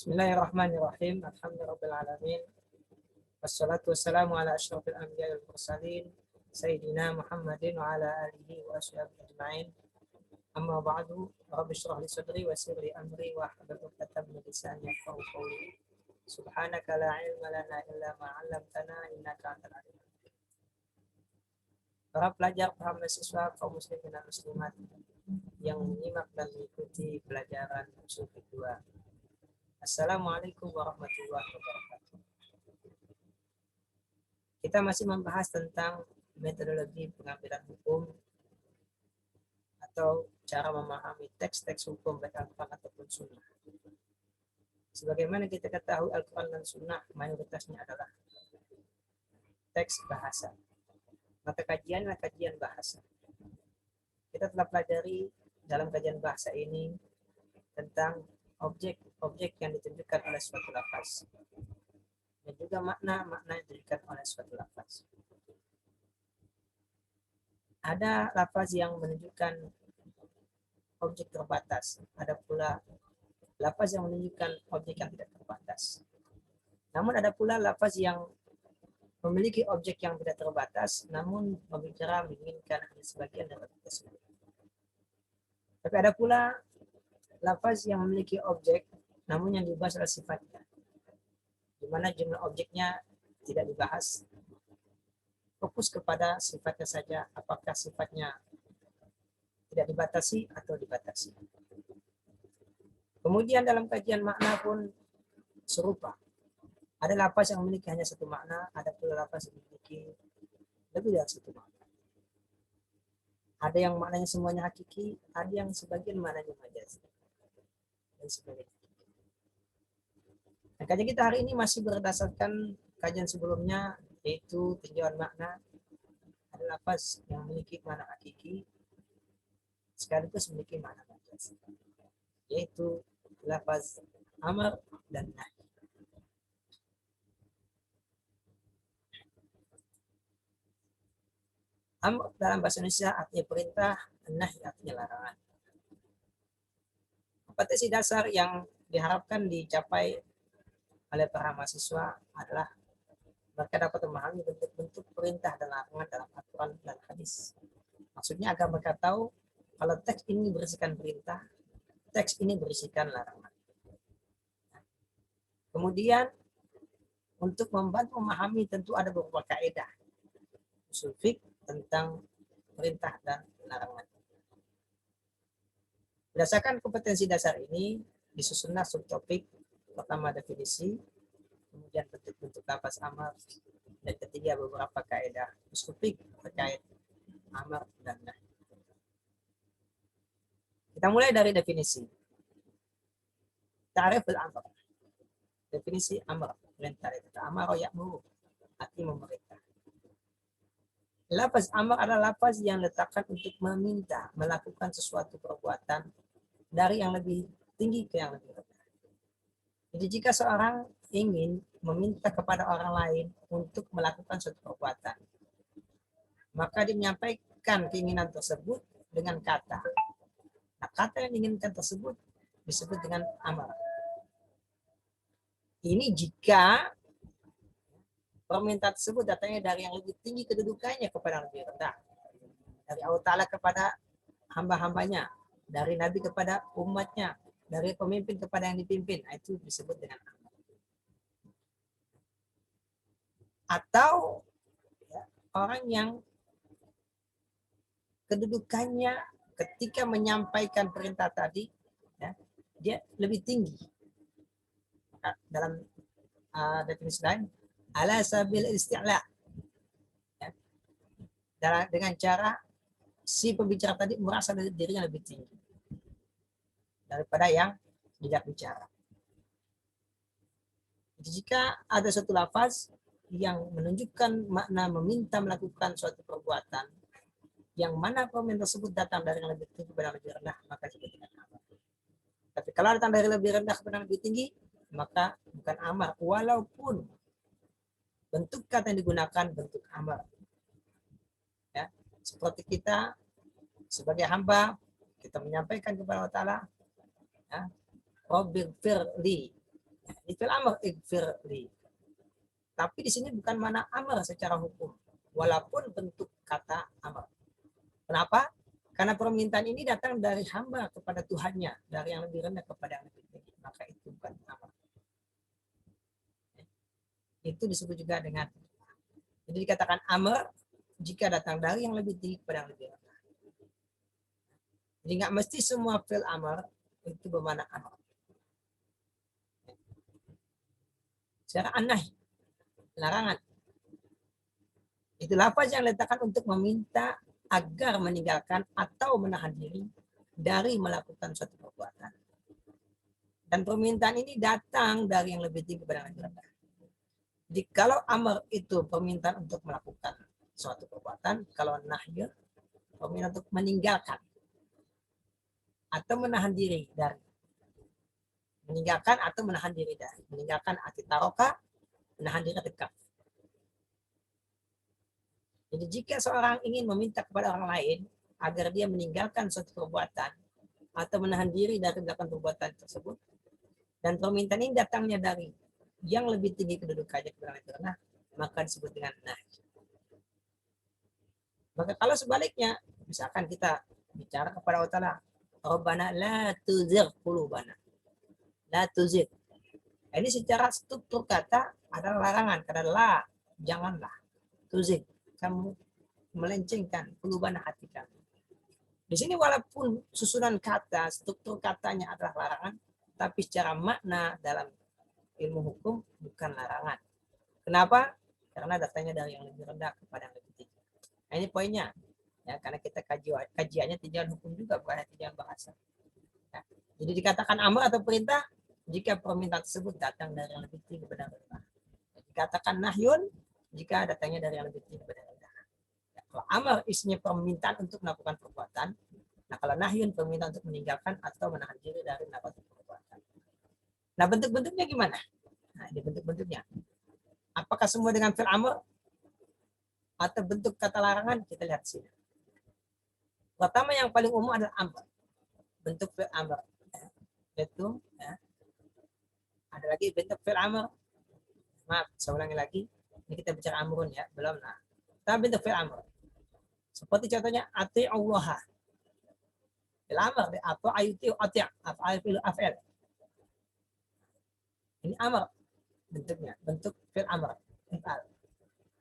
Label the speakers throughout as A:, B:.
A: Bismillahirrahmanirrahim. Alhamdulillahirabbil alamin. Wassalatu wassalamu ala asyrafil anbiya'i wal mursalin sayyidina Muhammadin wa ala alihi wa ashabihi ajma'in. Amma ba'du. Rabbi shrah li sadri wa yassir li amri wa hlul 'uqdatam min lisani yafqahu qawli. Subhanaka la ilma lana illa ma 'allamtana innaka antal alim. Para pelajar, para mahasiswa, kaum muslimin dan muslimat yang menyimak dan mengikuti pelajaran usul kedua. Assalamualaikum warahmatullahi wabarakatuh. Kita masih membahas tentang metodologi pengambilan hukum atau cara memahami teks-teks hukum baik Al-Quran ataupun Sunnah. Sebagaimana kita ketahui, Al-Quran dan Sunnah mayoritasnya adalah teks bahasa. Mata kajian adalah kajian bahasa. Kita telah pelajari dalam kajian bahasa ini tentang objek-objek yang ditunjukkan oleh suatu lafaz dan juga makna-makna yang ditunjukkan oleh suatu lafaz. Ada lafaz yang menunjukkan objek terbatas, ada pula lafaz yang menunjukkan objek yang tidak terbatas. Namun ada pula lafaz yang memiliki objek yang tidak terbatas, namun pembicara menginginkan hanya sebagian dari objek tersebut. Tapi ada pula lafaz yang memiliki objek, namun yang dibahas adalah sifatnya, di mana jumlah objeknya tidak dibahas, fokus kepada sifatnya saja, apakah sifatnya tidak dibatasi atau dibatasi. Kemudian dalam kajian makna pun serupa. Ada lafaz yang memiliki hanya satu makna, ada pula lafaz yang memiliki lebih dari satu makna. Ada yang maknanya semuanya hakiki, ada yang sebagian maknanya majazi, dan sebagainya. Nah, kajian kita hari ini masih berdasarkan kajian sebelumnya, yaitu tinjauan makna. Ada lafaz yang memiliki makna hakiki, sekaligus memiliki makna majazi, yaitu lafaz amar dan nahi. Amr dalam bahasa Indonesia artinya perintah, nahi artinya larangan. Kompetensi dasar yang diharapkan dicapai oleh para mahasiswa adalah mereka dapat memahami bentuk-bentuk perintah dan larangan dalam aturan dan hadis. Maksudnya agar mereka tahu kalau teks ini berisikan perintah, teks ini berisikan larangan. Kemudian untuk membantu memahami tentu ada beberapa kaidah usul fiqh tentang perintah dan larangan. Berdasarkan kompetensi dasar ini disusunlah subtopik, pertama definisi, kemudian bentuk-bentuk lafaz amar, dan ketiga beberapa kaidah usul fiqh terkait amar dan nahi. Kita mulai dari definisi. Ta'rif al-amr. Definisi amr, perintah itu. Amar ya'muru, arti memerintah. Lafaz amar adalah lafaz yang letakkan untuk meminta melakukan sesuatu perbuatan dari yang lebih tinggi ke yang lebih rendah. Jadi jika seorang ingin meminta kepada orang lain untuk melakukan suatu perbuatan, maka dia menyampaikan keinginan tersebut dengan kata. Nah, kata yang diinginkan tersebut disebut dengan amar. Ini jika permintaan tersebut datangnya dari yang lebih tinggi kedudukannya kepada yang lebih rendah. Dari Allah Ta'ala kepada hamba-hambanya, dari Nabi kepada umatnya, dari pemimpin kepada yang dipimpin. Itu disebut dengan amar. Atau ya, orang yang kedudukannya ketika menyampaikan perintah tadi, ya, dia lebih tinggi. Dalam definisi lain, ala sabil isti'la, ya, dengan cara si pembicara tadi merasa dirinya lebih tinggi daripada yang tidak bicara. Jadi jika ada satu lafaz yang menunjukkan makna meminta melakukan suatu perbuatan, yang mana permintaan tersebut datang dari yang lebih tinggi kepada yang lebih rendah, maka disebut dengan amar. Tapi kalau datang dari lebih rendah kepada yang lebih tinggi, maka bukan amar, walaupun bentuk kata yang digunakan bentuk amar. Ya, seperti kita sebagai hamba, kita menyampaikan kepada Allah Ta'ala, ya, Rabbighfirli, Di fil amr igfirli. Tapi di sini bukan mana amr secara hukum, walaupun bentuk kata amr. Kenapa? Karena permintaan ini datang dari hamba kepada Tuhannya, dari yang lebih rendah kepada yang lebih tinggi. Maka itu bukan amr. Itu disebut juga dengan, jadi dikatakan amr jika datang dari yang lebih tinggi kepada yang lebih rendah. Jadi nggak mesti semua fil amr itu bermakna amr. Secara aneh, larangan. Itu lafaz yang diletakkan untuk meminta agar meninggalkan atau menahan diri dari melakukan suatu perbuatan. Dan permintaan ini datang dari yang lebih tinggi kepada yang lebih rendah. Jadi kalau amr itu permintaan untuk melakukan suatu perbuatan, kalau nahy permintaan untuk meninggalkan atau menahan diri dari, meninggalkan atau menahan diri dari, meninggalkan arti taroka, menahan diri dekat. Jadi jika seorang ingin meminta kepada orang lain agar dia meninggalkan suatu perbuatan atau menahan diri dari melakukan perbuatan tersebut, dan permintaan ini datangnya dari yang lebih tinggi kedudukannya karena maka disebut dengan nahy. Maka kalau sebaliknya, misalkan kita bicara kepada Allah Ta'ala, Rabbana la tuzigh qulubana. La tuzigh. Ini secara struktur kata adalah larangan, karena la, janganlah. Tuzigh, kamu melencengkan qulubana hati kamu. Di sini walaupun susunan kata, struktur katanya adalah larangan, tapi secara makna dalam ilmu hukum bukan larangan. Kenapa? Karena datanya dari yang lebih rendah kepada yang lebih tinggi. Nah, ini poinnya. Ya, karena kita kajiannya tinjauan hukum juga, bukan tinjauan bahasa. Ya, jadi dikatakan amr atau perintah jika permintaan tersebut datang dari yang lebih tinggi kepada yang lebih rendah. Dikatakan nahyun jika datangnya dari yang lebih tinggi kepada yang rendah. Ya, kalau amr isinya permintaan untuk melakukan perbuatan, nah kalau nahyun permintaan untuk meninggalkan atau menahan diri dari melakukan perbuatan. Nah, bentuk-bentuknya gimana? Nah, ini bentuk-bentuknya. Apakah semua dengan fil amr atau bentuk kata larangan? Kita lihat sini. Pertama yang paling umum adalah amr. Bentuk fil amr. Itu ya. Ada lagi bentuk fil amr. Maaf, saya ulangi lagi. Ini kita bicara amrun ya, belum nah. Kita bentuk fil amr. Seperti contohnya ati Allah. Fil amr atau ayuti ati' af'al. Ini amr bentuknya, bentuk fil amr.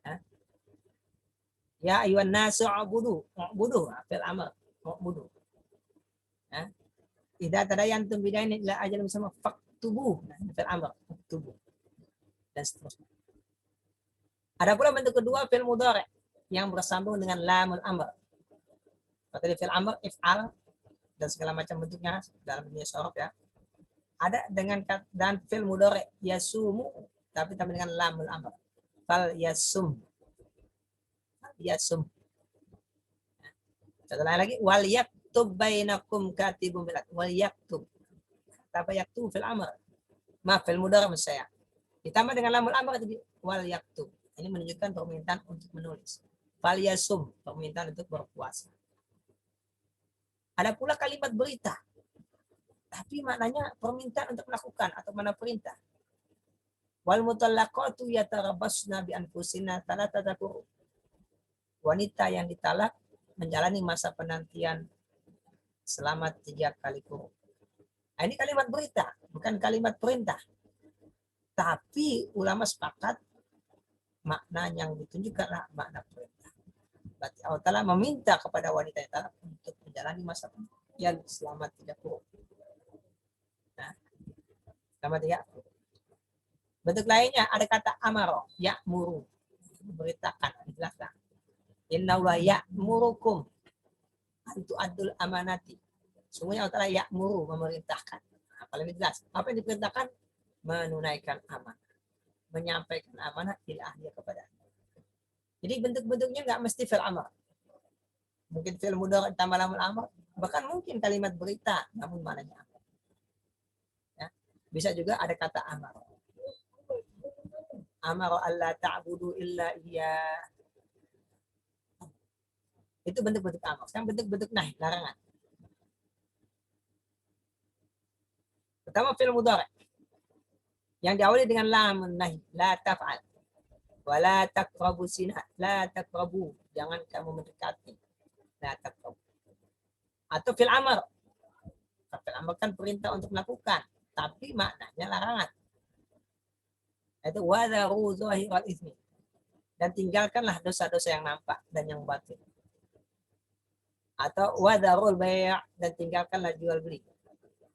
A: Ya. Ya ayuhan nasu ubudu, fil amr, ubudu. Ya. Idza tadayantum bidainin ila ajalin musamma faktubuh. Nah, fil amr, faktubuh. Dan seterusnya. Ada pula bentuk kedua fil mudhari yang bersambung dengan lamul amr. Seperti fil amr, if'al dan segala macam bentuknya dalam dunia sorof ya. Ada dengan dan fil mudhari yasumu tapi tambah dengan lamul amr. Fal yasum. Yasum. Contoh lain lagi wal yaktub bainakum katibun bil wal yaktub. Tapi yaktub fil amr. Maaf fil mudhari saya. Ditambah dengan lamul amr jadi wal yaktub. Ini menunjukkan permintaan untuk menulis. Fal yasum, permintaan untuk berpuasa. Ada pula kalimat berita. Tapi maknanya permintaan untuk melakukan atau mana perintah. Wal mutallaqatu yatarabbasna bi anfusina thalathata quru. Wanita yang ditalak menjalani masa penantian selama 3 kali quru. Nah, ini kalimat berita, bukan kalimat perintah. Tapi ulama sepakat makna yang ditunjukkanlah makna perintah. Berarti Allah Ta'ala meminta kepada wanita yang talak untuk menjalani masa penantian selama 3 quru. Nah, selama 3 quru. Bentuk lainnya ada kata amaro, ya'muru, memberitakan, dijelaskan. Inna wa ya'murukum antu adul amanati. Sungguhnya Allah Ta'ala ya'muru, memerintahkan. Nah, paling jelas. Apa yang diperintahkan? Menunaikan amanah. Menyampaikan amanah ila ahliya kepada. Jadi bentuk-bentuknya nggak mesti fil amr. Mungkin fil mudhari tambah lamul amr. Bahkan mungkin kalimat berita, namun maknanya amr. Ya. Bisa juga ada kata amaro. Amaro alla ta'budu illa iya. Itu bentuk-bentuk amar. Sekarang bentuk-bentuk nahi, larangan. Pertama fil mudhari. yang diawali dengan lamun nahi, la taf'al, wala taqrabu zina, la taqrabu, jangan kamu mendekati, la taqrabu. Atau fil amr, fil amr kan perintah untuk melakukan, tapi maknanya larangan. Itu wadharu zahiral ismi, dan tinggalkanlah dosa-dosa yang nampak dan yang batin. Atau wadharul bai', dan tinggalkanlah jual beli.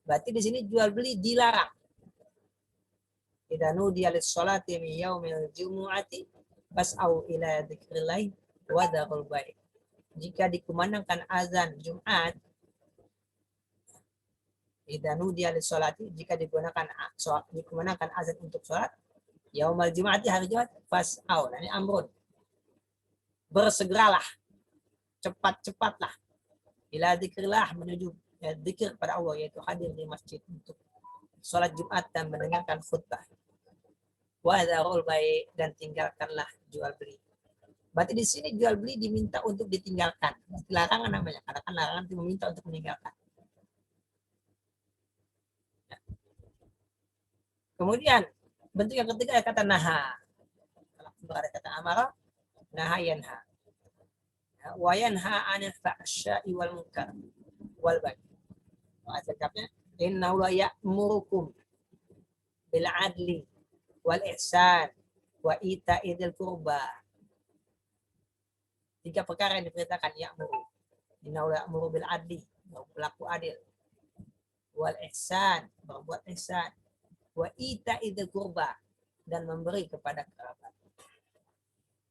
A: Berarti di sini jual beli dilarang. Idza nudiya lis-sholati min yaumil jumu'ati fas'au ila dzikrillah wa dzarul bai'. Jika dikumandangkan azan Jumat, idza nudiya lis-sholati, jika dikumandangkan azan untuk salat yaumul jumu'ati, hari Jumat, fas'au, ini amrun, bersegeralah, cepat-cepatlah, ila dzikrillah, menuju zikir pada Allah, yaitu hadir di masjid untuk sholat Jumat dan mendengarkan khutbah. Wadharul bai', dan tinggalkanlah jual beli. Berarti di sini jual beli diminta untuk ditinggalkan. Larangan namanya, karena kan larangan itu meminta untuk meninggalkan. Kemudian bentuk yang ketiga ada kata naha. Kalau ada kata amara, naha yanha. Wa yanha 'anil fahsya'i wal munkar wal baghi. Maksudnya innahu la ya'murukum bil 'adli wal ihsan wa ita'idil qurba. 3 perkara yang diperintahkan ya'muru. Innahu ya'muru bil 'adli, berlaku adil. Wal ihsan, berbuat ihsan. Wa ita'idil qurba, dan memberi kepada kerabat.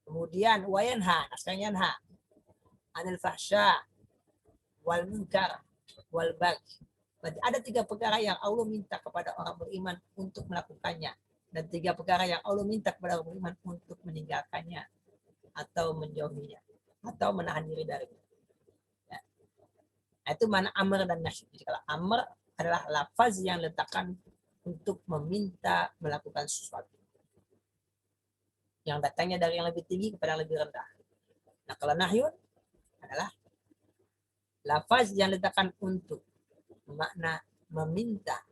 A: Kemudian wa yanha, asalnya yanha 'anil fahsya wal munkar wal baghi. Berarti ada 3 perkara yang Allah minta kepada orang beriman untuk melakukannya, dan 3 perkara yang Allah minta kepada orang beriman untuk meninggalkannya atau menjauhinya atau menahan diri darinya. Ya. Itu mana amr dan nahy. Jadi kalau amr adalah lafaz yang letakkan untuk meminta melakukan sesuatu, yang datangnya dari yang lebih tinggi kepada yang lebih rendah. Nah kalau nahyun adalah lafaz yang letakkan untuk makna meminta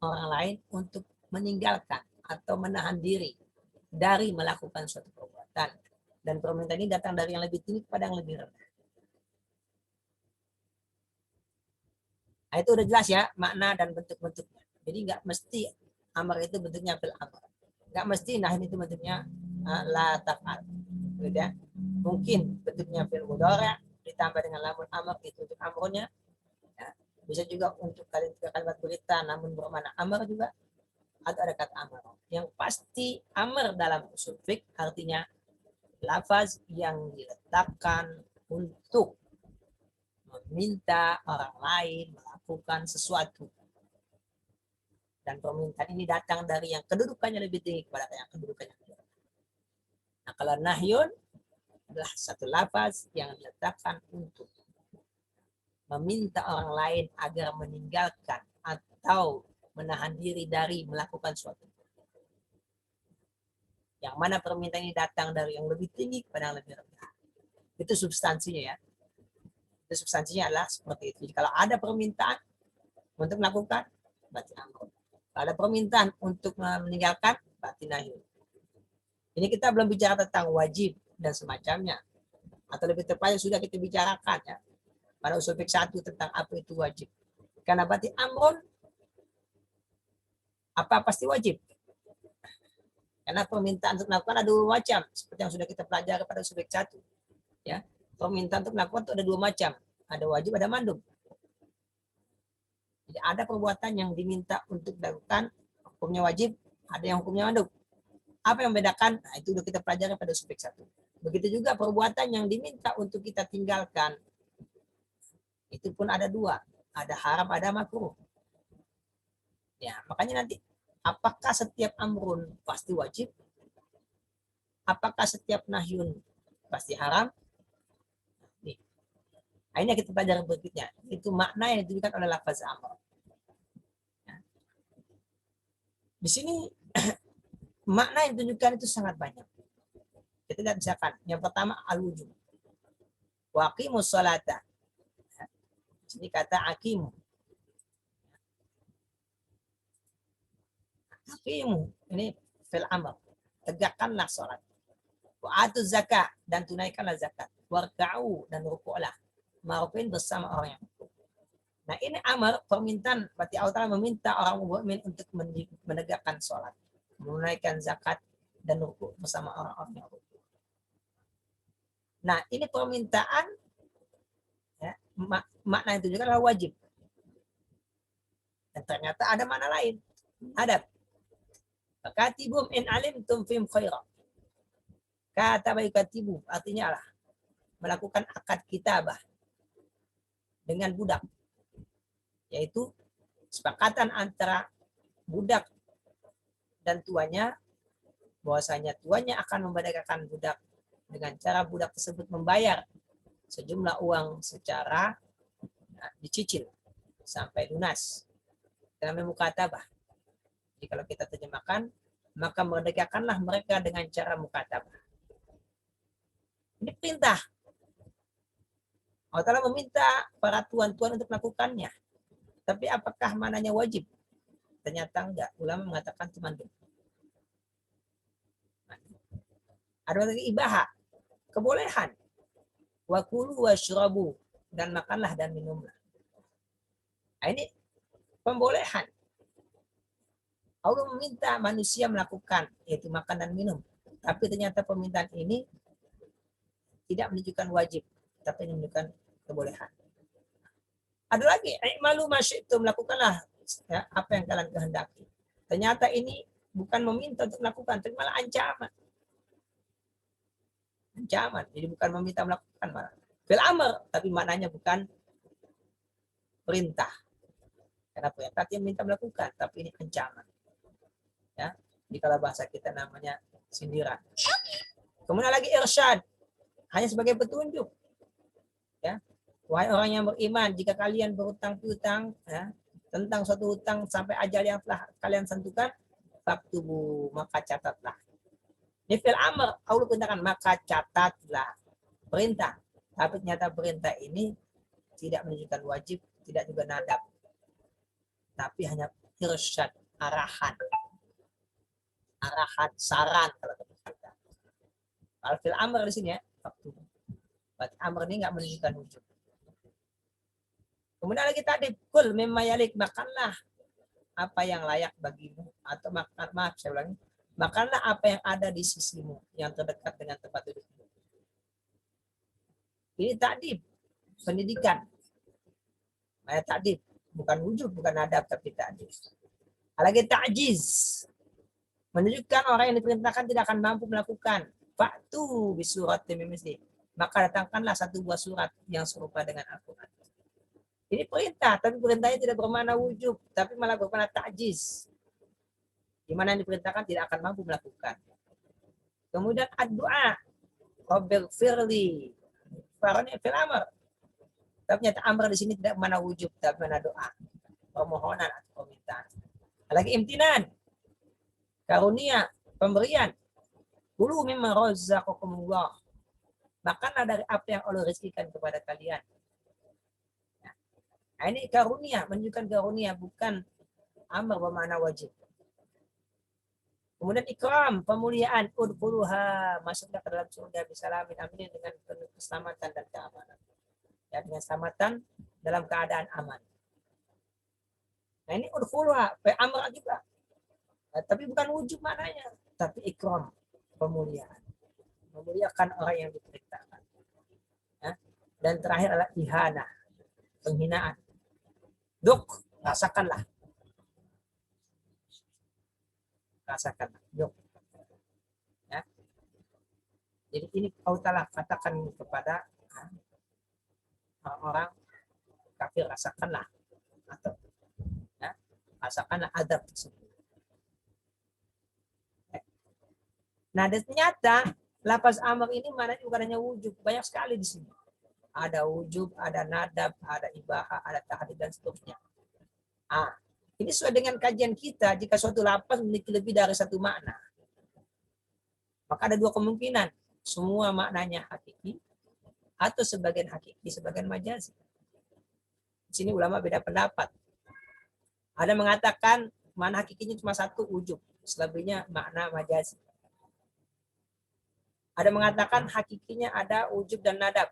A: orang lain untuk meninggalkan atau menahan diri dari melakukan suatu perbuatan, dan permintaan ini datang dari yang lebih tinggi kepada yang lebih rendah. Nah, itu udah jelas ya makna dan bentuk-bentuknya. Jadi nggak mesti amar itu bentuknya fil amr, nggak mesti nahi itu bentuknya la taf'al, gitu ya. Mungkin bentuknya fil mudhari' ditambah dengan lamun amr itu untuk amrnya. Ya. Bisa juga untuk kalimat berita namun bermakna amr juga, atau ada kata amr. Yang pasti amr dalam usul fiqh artinya lafaz yang diletakkan untuk meminta orang lain melakukan sesuatu, dan permintaan ini datang dari yang kedudukannya lebih tinggi kepada yang kedudukannya lebih rendah. Nah kalau nahyun adalah satu lafaz yang diletakkan untuk meminta orang lain agar meninggalkan atau menahan diri dari melakukan suatu, yang mana permintaan ini datang dari yang lebih tinggi kepada yang lebih rendah. Itu substansinya ya. Itu substansinya adalah seperti itu. Jadi kalau ada permintaan untuk melakukan, berarti amr. Kalau ada permintaan untuk meninggalkan, berarti nahi. Ini kita belum bicara tentang wajib dan semacamnya, atau lebih tepatnya sudah kita bicarakan ya pada usul fiqh 1 tentang apa itu wajib. Karena berarti amrun apa pasti wajib. Karena permintaan untuk melakukan ada 2 macam, seperti yang sudah kita pelajari pada usul fiqh 1. Ya, permintaan untuk melakukan itu ada 2 macam, ada wajib, ada mandub. Jadi ada perbuatan yang diminta untuk dilakukan hukumnya wajib, ada yang hukumnya mandub. Apa yang membedakan? Nah, itu sudah kita pelajari pada usul fiqh 1. Begitu juga perbuatan yang diminta untuk kita tinggalkan, itu pun ada 2, ada haram, ada makruh. Ya, makanya nanti apakah setiap amrun pasti wajib? Apakah setiap nahyun pasti haram? Nih. Nah, ini kita pelajari berikutnya. Itu makna yang ditujukan oleh lafaz amr. Ya. Di sini makna yang ditujukan itu sangat banyak. Kita lihat misalkan yang pertama al-wujub. Wa aqimus sholata. Di sini kata aqimu. Aqimu, ini fil amr. Tegakkanlah sholat. Wa atu zakat, dan tunaikanlah zakat. Warka'u, dan rukuklah. Ma'rufin bersama orang yang rukuk. Nah ini amar, permintaan. Berarti Allah Ta'ala meminta orang mukmin untuk menegakkan sholat. Menunaikan zakat, dan rukuk bersama orang-orang yang rukuk. Nah ini permintaan, ya, makna itu juga adalah wajib. Dan ternyata ada makna lain. Adab. Katibum in alimtum fim khairah. Kata baik katibu artinya lah melakukan akad kitabah dengan budak, yaitu kesepakatan antara budak dan tuannya, bahwasanya tuannya akan memerdekakan budak dengan cara budak tersebut membayar sejumlah uang secara dicicil sampai lunas dalam mukatabah. Jadi kalau kita terjemahkan, maka merdekakanlah mereka dengan cara mukatabah. Ini perintah. Allah Ta'ala meminta para tuan-tuan untuk melakukannya. Tapi apakah mananya wajib? Ternyata enggak. Ulama mengatakan cuma itu. Ada lagi ibaha, kebolehan. Wa kulu washrabu, dan makanlah dan minumlah. Nah, ini pembolehan. Allah meminta manusia melakukan, yaitu makan dan minum. Tapi ternyata permintaan ini tidak menunjukkan wajib, tapi menunjukkan kebolehan. Ada lagi, i'malu ma syi'tum, melakukanlah ya, apa yang kalian kehendaki. Ternyata ini bukan meminta untuk melakukan, tapi malah ancaman. Ancaman, jadi bukan meminta melakukan malah. Fil amr, tapi maknanya bukan perintah. Karena perintah dia minta melakukan, tapi ini ancaman. Ya, di kalau bahasa kita namanya sindiran. Kemudian lagi irsyad, hanya sebagai petunjuk. Ya, wahai orang yang beriman, jika kalian berutang piutang ya, tentang suatu hutang sampai ajal yang telah kalian tentukan, faktubu, maka catatlah. Ini fil amr, Allah perintahkan maka catatlah, perintah. Tapi ternyata perintah ini tidak menunjukkan wajib, tidak juga nadab, tapi hanya irsyad, arahan, saran kalau kita. Kalau fil amr di sini ya, faktubu. Berarti amr ini nggak menunjukkan wujud. Kemudian lagi tadi, kul mimma yalik, makanlah apa yang layak bagimu, atau makan, maaf saya ulangi, makanlah apa yang ada di sisimu yang terdekat dengan tempat dudukmu. Ini ta'dib, pendidikan. Nah, ta'dib, bukan wujud, bukan adab, tapi ta'dib. Lagi ta'jiz, menunjukkan orang yang diperintahkan tidak akan mampu melakukan. Fa'tu bisurat timimisi, maka datangkanlah satu buah surat yang serupa dengan Al-Quran. Ini perintah, tapi perintahnya tidak bermakna wujub, tapi malah bermakna ta'jiz. Di mana yang diperintahkan tidak akan mampu melakukan. Kemudian ad-du'a, Rabbil firli, farani fil amr. Tapi nyata amr di sini tidak bermakna wujub, tapi bermakna doa, permohonan atau permintaan. Lagi imtinan, karunia, pemberian. Kulu mimma razaqakumullah, makanlah dari apa yang Allah rezekikan kepada kalian. Nah, ini karunia, menunjukkan karunia, bukan amr bermakna wajib. Kemudian ikram, pemuliaan, udkhuluha, masuklah ke dalam surga bisalamin aminin, dengan penuh keselamatan dan keamanan. Ya, dengan keselamatan dalam keadaan aman. Nah ini udkhuluha, amr juga. Nah, tapi bukan wujud maknanya, tapi ikram, pemuliaan. Memuliakan orang yang diperintahkan. Ya. Dan terakhir adalah ihana, penghinaan. Duk, rasakanlah. Rasakanlah. Duk. Ya. Jadi ini Allah Ta'ala katakan kepada orang-orang kafir, rasakanlah. Atau ya, rasakanlah adab tersebut. Nah, dan ternyata lafaz amr ini mana bukan hanya wujud, banyak sekali di sini. Ada wujub, ada nadab, ada ibaha, ada tahdid dan seterusnya. Ini sesuai dengan kajian kita, jika suatu lafaz memiliki lebih dari satu makna, maka ada dua kemungkinan, semua maknanya hakiki atau sebagian hakiki, sebagian majazi. Di sini ulama beda pendapat. Ada mengatakan mana hakikinya cuma satu, ujub. Selebihnya makna majazi. Ada mengatakan hakikinya ada ujub dan nadab.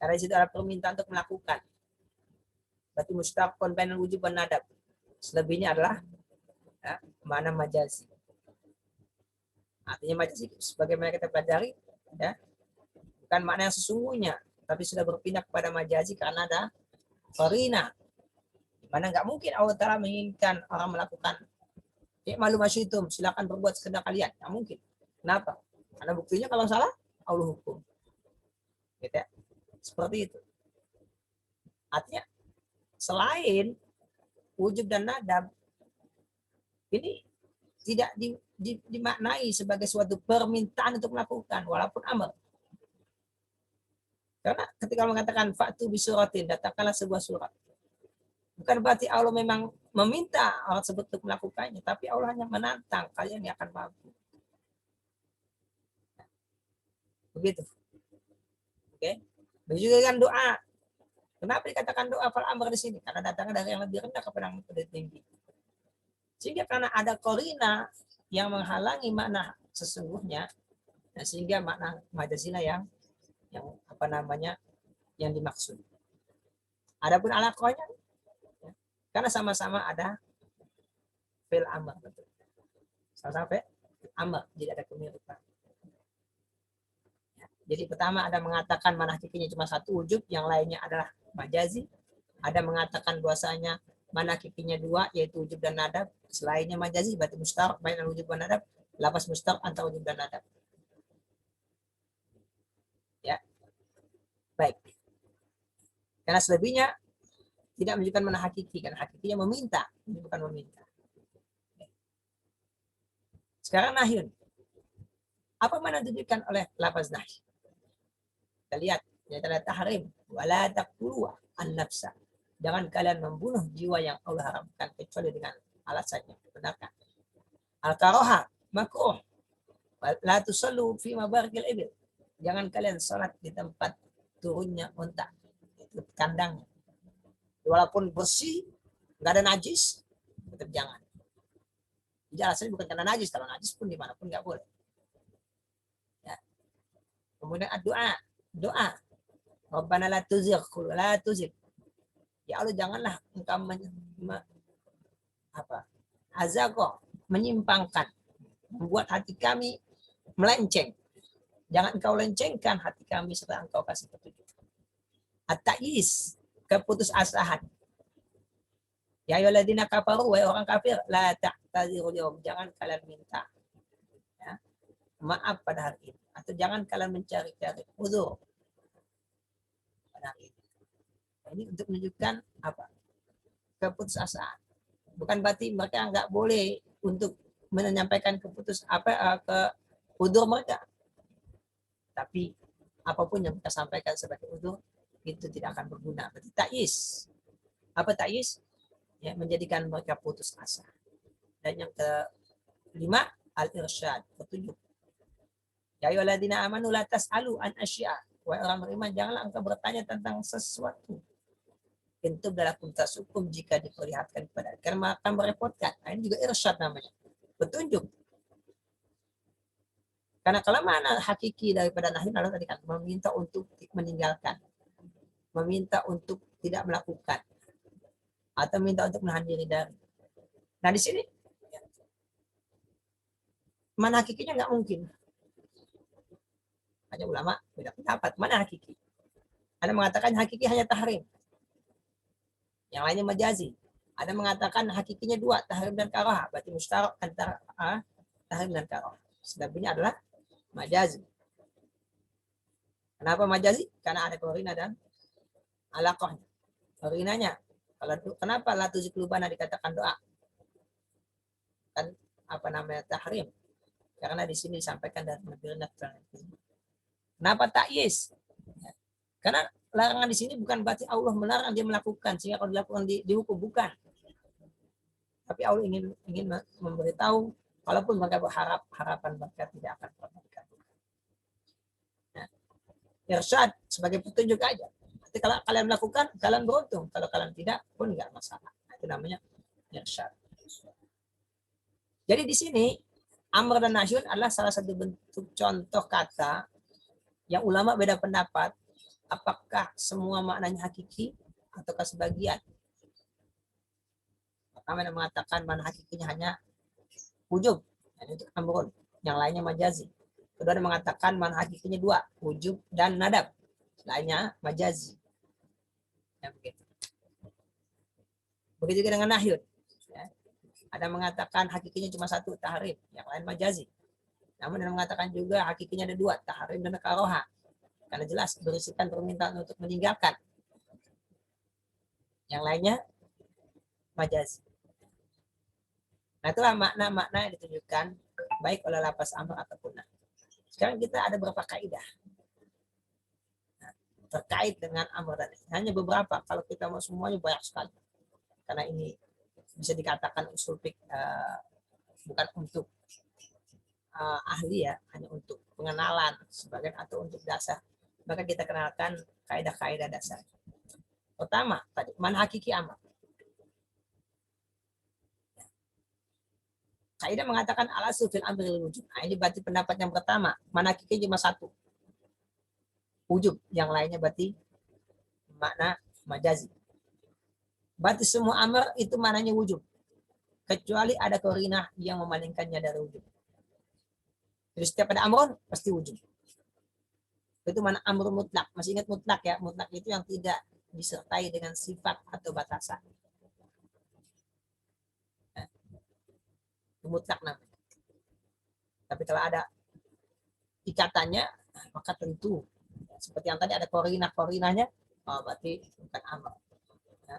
A: Karena di situ ada permintaan untuk melakukan. Berarti mustaqon bainal ujub dan nadab. Selebihnya adalah ya, makna majazi. Artinya majazi sebagaimana kita pelajari ya, bukan makna yang sesungguhnya, tapi sudah berpindah kepada majazi karena ada qarina. Mana nggak mungkin Allah Ta'ala menginginkan orang melakukan malu masyitum, silakan berbuat sekedar kalian. Nggak mungkin. Kenapa? Karena buktinya kalau salah, Allah hukum. Gitu ya. Seperti itu. Artinya, selain wujub dan nadab, ini tidak dimaknai sebagai suatu permintaan untuk melakukan, walaupun amr. Karena ketika mengatakan fa'tu bisuratin, datangkanlah sebuah surat. Bukan berarti Allah memang meminta orang tersebut untuk melakukannya, tapi Allah hanya menantang, kalian yang akan mampu. Begitu. Oke. Begitu juga dengan doa. Kenapa dikatakan doa fal amr di sini? Karena datangnya dari yang lebih rendah kepada yang lebih tinggi. Sehingga karena ada korina yang menghalangi makna sesungguhnya, nah sehingga makna majazina yang apa namanya yang dimaksud. Adapun alaqahnya karena sama-sama ada fil amr, betul. Sama-sama fil amr, jadi ada kemiripan. Ya, jadi pertama ada mengatakan mana hakikinya cuma satu wujub, yang lainnya adalah majazi. Ada mengatakan bahwasanya mana hakikinya dua, yaitu wujub dan nadab. Selainnya majazi, berarti mustaq bainal wujub dan nadab. Lapas mustaq antara wujub dan nadab. Ya, baik. Karena selebihnya tidak menunjukkan mana hakiki, karena hakikinya meminta, ini bukan meminta. Sekarang nahyun. Apa mana ditujukan oleh lafaz nahy? Kita lihat, ada tahrim, wala taqtulu an-nafsa. Jangan kalian membunuh jiwa yang Allah haramkan kecuali dengan alasan yang dibenarkan. Al-karaha, makruh. La tusallu fi mabarikil ibil. Jangan kalian salat di tempat turunnya unta, itu kandangnya. Walaupun bersih, nggak ada najis, tetap jangan. Jadi alasannya bukan karena najis, kalau najis pun dimanapun nggak boleh. Ya. Kemudian doa. Rabbana la tuzigh la tuzigh. Ya Allah janganlah engkau menyimpangkan, membuat hati kami melenceng. Jangan engkau lencengkan hati kami setelah engkau kasih petunjuk. At-ta'is, keputusasahan. Ya ayyuhalladzina kafaru, wahai orang kafir, la ta'tazirul yaum, jangan kalian minta ya, maaf pada hari ini, atau jangan kalian mencari-cari uzur pada hari ini. Ini untuk menunjukkan apa? Keputusasaan. Bukan berarti mereka nggak boleh untuk menyampaikan ke uzur mereka. Tapi apapun yang kita sampaikan sebagai uzur itu tidak akan berguna. Berarti ta'is. Apa ta'is? Ya, menjadikan mereka putus asa. Dan yang kelima, al-irsyad, petunjuk. Ya ayyuhalladzina amanu la tas'alu an asya'. Wahai orang beriman, janganlah engkau bertanya tentang sesuatu. Itu adalah kuntas hukum jika diperlihatkan kepada. Karena akan merepotkan. Nah, ini juga irsyad namanya. Petunjuk. Karena kelemahan hakiki daripada nahi adalah tadi kan meminta untuk meninggalkan. Meminta untuk tidak melakukan. Atau minta untuk menahan diri dari. Nah di sini mana hakikinya nggak mungkin. Hanya ulama beda pendapat mana hakiki. Ada mengatakan hakiki hanya tahrim. Yang lainnya majazi. Ada mengatakan hakikinya dua, tahrim dan karah. Berarti mustarak antara tahrim dan karah. Selebihnya adalah majazi. Kenapa majazi? Karena ada korina dan alaqahnya. Korinanya. Kenapa la tuziklubana dikatakan doa? Kan apa namanya tahrim? Karena di sini disampaikan dari lebih rendah. Kenapa ta'yis? Karena larangan di sini bukan berarti Allah melarang dia melakukan sehingga kalau dilakukan dihukum, bukan. Tapi Allah ingin memberitahu walaupun mereka berharap harapan mereka tidak akan pernah dikabulkan. Nah, irsyad sebagai petunjuk aja. Nanti kalau kalian melakukan, kalian beruntung. Kalau kalian tidak, pun nggak masalah. Nah, itu namanya irsyad. Jadi di sini amr dan nahyun adalah salah satu bentuk contoh kata yang ulama beda pendapat apakah semua maknanya hakiki ataukah sebagian. Pertama yang mengatakan mana hakikinya hanya wujub, itu amrun, yang lainnya majazi. Kedua yang mengatakan mana hakikinya dua, wujub dan nadab, lainnya majazi. Ya, begitu. Begitu juga dengan nahyun. Ya. Ada mengatakan hakikinya cuma satu, tahrim, yang lain majazi. Namun ada mengatakan juga hakikinya ada dua, tahrim dan karoha. Karena jelas berisikan permintaan untuk meninggalkan. Yang lainnya majazi. Nah, itulah makna-makna yang ditunjukkan baik oleh lafaz amr ataupun nahy. Sekarang kita ada beberapa kaidah terkait dengan amr dan nahy. Hanya beberapa, kalau kita mau semuanya banyak sekali. Karena ini bisa dikatakan usul fiqh bukan untuk ahli ya, hanya untuk pengenalan sebagian atau untuk dasar. Maka kita kenalkan kaidah-kaidah dasar. Pertama, tadi mana hakiki amr. Kaidah mengatakan alasul fil amril wujub. Nah, ini berarti pendapat yang pertama. Mana hakiki cuma satu. Wujub. Yang lainnya berarti makna majazi. Berarti semua amr itu maknanya wujub. Kecuali ada korinah yang memalingkannya dari wujub. Jadi setiap ada amrun, pasti wujub. Itu mana amr mutlak. Masih ingat mutlak ya? Mutlak itu yang tidak disertai dengan sifat atau batasan. Mutlak namanya. Tapi kalau ada ikatannya, maka tentu seperti yang tadi ada korinahnya, berarti bukan amr. Ya.